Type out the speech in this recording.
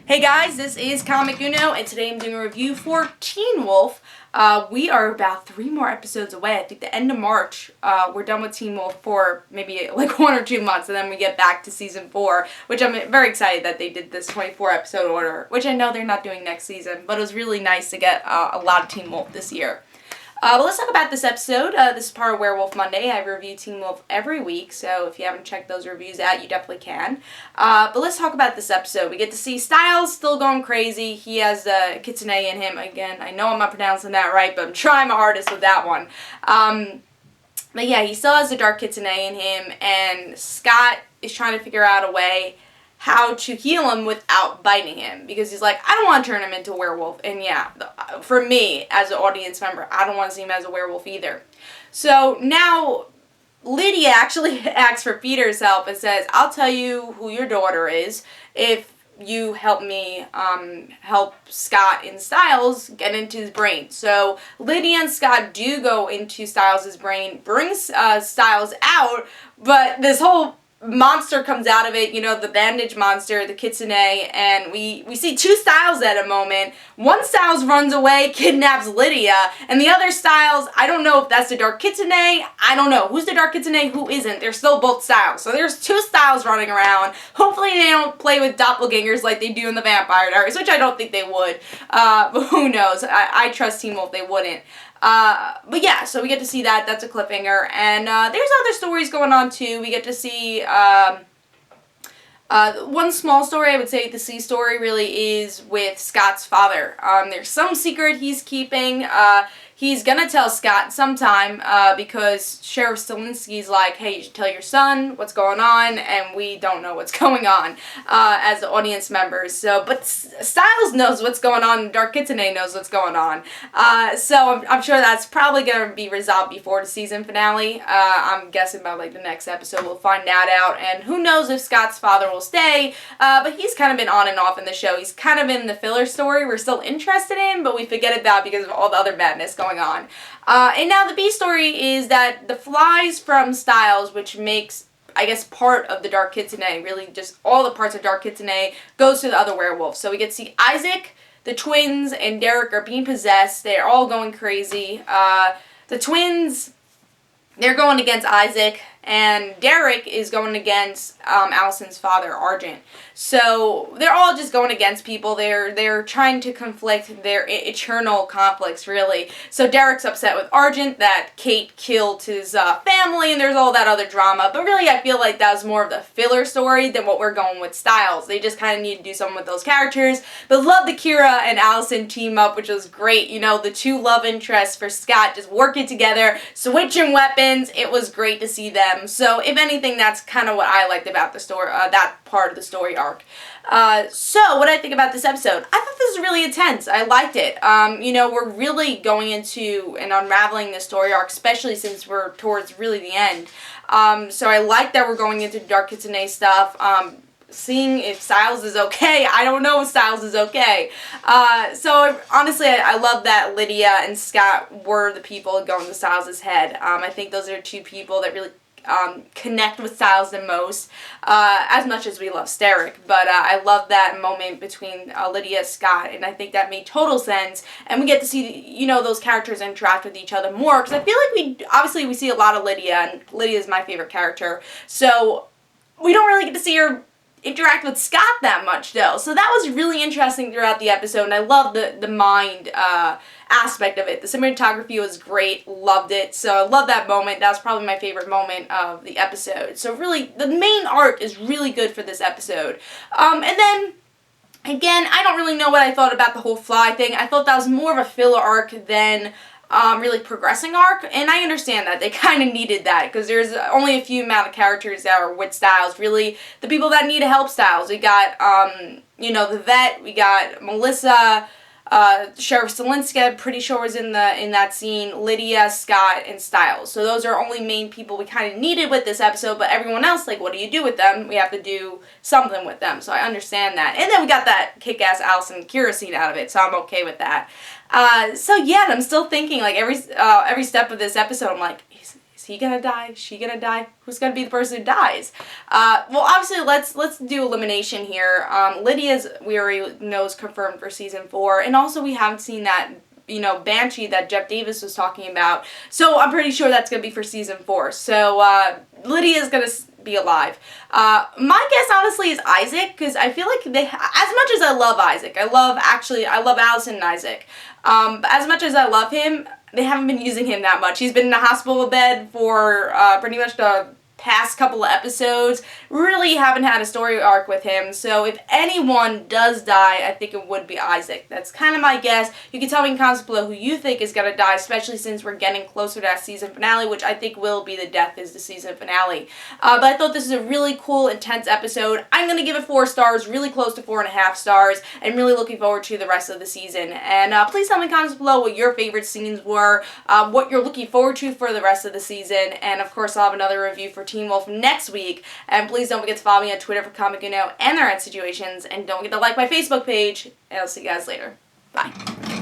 Hey guys, this is Comic Uno, and today I'm doing a review for Teen Wolf. We are about 3 more episodes away. I think the end of March, we're done with Teen Wolf for maybe like 1 or 2 months, and then we get back to season 4, which I'm very excited that they did this 24 episode order, which I know they're not doing next season, but it was really nice to get a lot of Teen Wolf this year. But let's talk about this episode. This is part of Werewolf Monday. I review Teen Wolf every week, so if you haven't checked those reviews out, you definitely can. But let's talk about this episode. We get to see Styles still going crazy. He has the Kitsune in him. Again, I know I'm not pronouncing that right, but I'm trying my hardest with that one. But yeah, he still has the Dark Kitsune in him, and Scott is trying to figure out a way how to heal him without biting him, because he's like, I don't want to turn him into a werewolf. And yeah, for me as an audience member, I don't want to see him as a werewolf either. So now Lydia actually asks for Peter's help and says, I'll tell you who your daughter is if you help me help Scott and Styles get into his brain. So Lydia and Scott do go into Styles' brain, brings Styles out, but this whole monster comes out of it, you know, the bandage monster, the Kitsune, and we see 2 Styles at a moment. One Styles runs away, kidnaps Lydia, and the other Styles, I don't know if that's the Dark Kitsune, I don't know. Who's the Dark Kitsune, who isn't? They're still both Styles. So there's 2 Styles running around. Hopefully they don't play with doppelgangers like they do in the Vampire Diaries, which I don't think they would, but who knows. I trust Teen Wolf, they wouldn't. But yeah, so we get to see that. That's a cliffhanger. And there's other stories going on too. We get to see one small story. I would say the C story really is with Scott's father. There's some secret he's keeping. He's gonna tell Scott sometime because Sheriff Stilinski's like, hey, you should tell your son what's going on, and we don't know what's going on as the audience members. So, but Styles knows what's going on, and Dark Kitsune knows what's going on. So I'm sure that's probably gonna be resolved before the season finale. I'm guessing about like the next episode we'll find that out, and who knows if Scott's father will stay. But he's kind of been on and off in the show. He's kind of in the filler story we're still interested in, but we forget about because of all the other badness going on. And now the B story is that the flies from Styles, which makes, I guess, part of the Dark Kitsune, really just all the parts of Dark Kitsune, goes to the other werewolves. So we get to see Isaac, the twins, and Derek are being possessed. They're all going crazy. The twins, they're going against Isaac, and Derek is going against Allison's father, Argent. So they're all just going against people. They're trying to conflict their eternal conflicts, really. So Derek's upset with Argent that Kate killed his family, and there's all that other drama. But really, I feel like that was more of the filler story than what we're going with Styles. They just kind of need to do something with those characters. But love the Kira and Allison team up, which was great. You know, the 2 love interests for Scott just working together, switching weapons. It was great to see them. So if anything, that's kind of what I liked about the story, that part of the story arc. So what I think about this episode, I thought this was really intense. I liked it. You know, we're really going into and unraveling the story arc, especially since we're towards really the end. So I like that we're going into Dark Kitsune stuff. Seeing if Styles is okay. I don't know if Styles is okay. So honestly, I love that Lydia and Scott were the people going to Styles' head. I think those are 2 people that really connect with Styles the most, as much as we love Derek. But I love that moment between Lydia and Scott, and I think that made total sense. And we get to see, you know, those characters interact with each other more, because I feel like we see a lot of Lydia, and Lydia is my favorite character. So we don't really get to see her interact with Scott that much, though. So that was really interesting throughout the episode, and I love the mind aspect of it. The cinematography was great, loved it. So I love that moment. That was probably my favorite moment of the episode. So really, the main art is really good for this episode. And then, again, I don't really know what I thought about the whole fly thing. I thought that was more of a filler arc than really progressing arc, and I understand that. They kind of needed that, because there's only a few amount of characters that are with Styles, really the people that need to help Styles. We got, you know, the vet, we got Melissa, Sheriff Stilinski, I'm pretty sure was in that scene, Lydia, Scott, and Styles. So those are only main people we kind of needed with this episode, but everyone else, like, what do you do with them? We have to do something with them, so I understand that. And then we got that kick-ass Allison and Kira scene out of it, so I'm okay with that. So yeah, I'm still thinking, like, every step of this episode, I'm like, is Is he gonna die? Is she gonna die? Who's gonna be the person who dies? Well, obviously, let's do elimination here. Lydia's, we already know, is confirmed for season 4, and also we haven't seen that, you know, Banshee that Jeff Davis was talking about. So I'm pretty sure that's gonna be for season 4. So Lydia's gonna be alive. My guess, honestly, is Isaac, because I feel like they, as much as I love Isaac, I love Allison and Isaac. But as much as I love him, they haven't been using him that much. He's been in a hospital bed for pretty much the past couple of episodes. Really haven't had a story arc with him. So if anyone does die, I think it would be Isaac. That's kind of my guess. You can tell me in comments below who you think is going to die, especially since we're getting closer to that season finale, which I think will be the death is the season finale. But I thought this is a really cool, intense episode. I'm going to give it 4 stars, really close to 4.5 stars, and really looking forward to the rest of the season. And please tell me in comments below what your favorite scenes were, what you're looking forward to for the rest of the season, and of course I'll have another review for Teen Wolf next week. And please don't forget to follow me on Twitter for Comic Uno and their end situations, and don't forget to like my Facebook page, and I'll see you guys later. Bye.